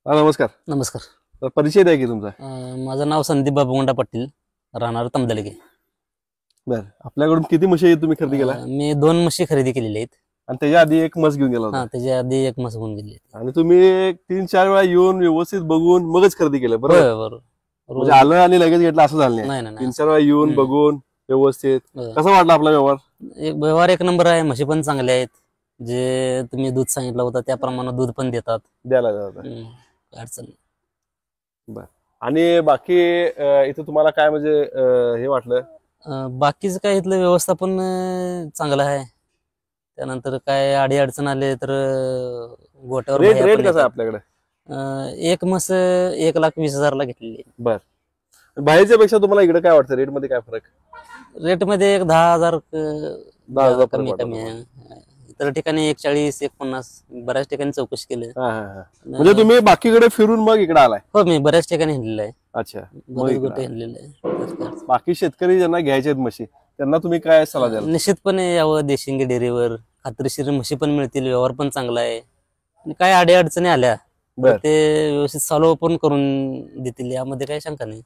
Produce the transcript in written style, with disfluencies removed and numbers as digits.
नमस्कार. नमस्कार. परिचय द्या की तुमचा. माझं नाव संदीप बाबुगुंडा पाटील, राहणार तमदलगे. बर, आपल्याकडून किती म्हशी तुम्ही खरेदी केला? मी 2 म्हशी खरेदी केलेल्या आहेत. आणि त्याच्या आधी एक म्हस घेऊन गेला होता. त्याच्या आधी एक म्हस होऊन गेली. आणि तुम्ही 3-4 वेळा येऊन व्यवस्थित बघून मगच खरेदी केलं बरोबर? बरोबर. म्हणजे आलं आणि लगेच घेतलं असं झालं नाही. नाही. 3-4 वेळा येऊन बघून व्यवस्थित. कसं वाटलं आपला व्यवहार? व्यवहार एक नंबर आहे. म्हशी पण चांगल्या आहेत. जे तुम्ही दूध सांगितलं होतं त्याप्रमाणे दूध पण देतात. द्यायला जातात. काय अडचण नाही. बर. आणि बाकी इथं तुम्हाला काय म्हणजे हे वाटलं? बाकीचं काय इथलं व्यवस्थापन चांगलं आहे. त्यानंतर काय अडी अडचण आले तर गोट्यावर रेट भैया रेट पण कसं आहे येतात. आपल्याकडे? एक म्हस 1,20,000 घेतलेली. बर. बाहेरच्या पेक्षा तुम्हाला इकडे काय वाटतं? रेट मध्ये काय फरक? रेट मध्ये 10,000 10,000 कमी फरक कमी वाटतो. आहे. इतर ठिकाणी 1,40,000 1,50,000 बऱ्याच ठिकाणी चौकशी केली. म्हणजे तुम्ही बाकीकडे फिरून मग इकडे आलाय? हो, मी बऱ्याच ठिकाणी हिंडलेलं आहे. अच्छा. बरेच गोटे हिंडलेले आहे. बाकी शेतकरी ज्यांना घ्यायचे आहेत म्हशी त्यांना तुम्ही काय सल्ला द्याल? निश्चितपणे यावं देशिंगी डेअरीवर. खात्रीशीर म्हशी पण मिळतील, व्यवहार पण चांगला आहे. आणि काय अडी अडचणी आल्या तर ते व्यवस्थित सॉल्व्ह पण करून देतील, यामध्ये काही शंका नाही.